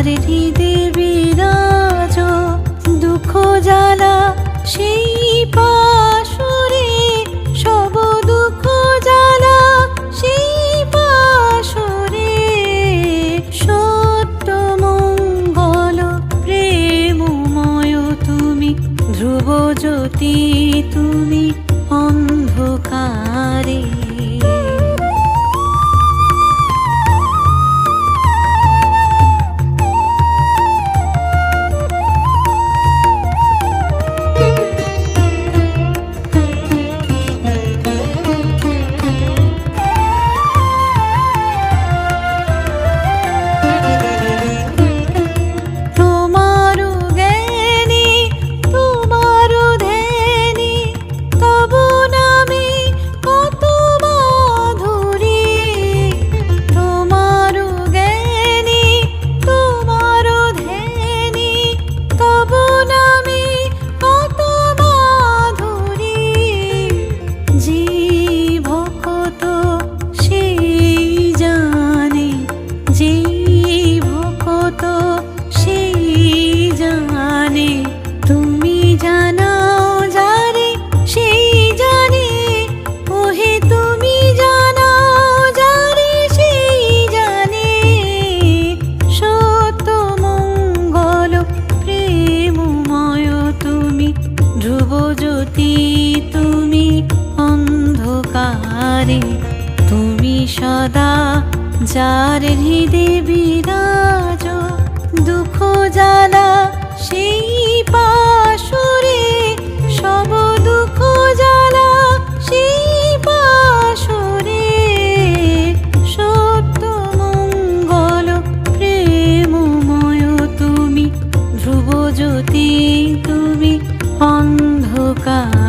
যার হৃদে বিরাজ, দুঃখ জ্বালা সেই পাশরে, সব দুঃখ জ্বালা সেই পাশরে। সত্য মঙ্গল প্রেমময় তুমি, ধ্রুব জ্যোতি তুমি অন্ধকারে। তুমি সদা যার হৃদে বিরাজ, দুঃখ জ্বালা সেই পাশরে, সব দুঃখ জ্বালা সেই পাশরে। সত্য মঙ্গল প্রেমময় তুমি, ধ্রুব জ্যোতি তুমি অন্ধকার।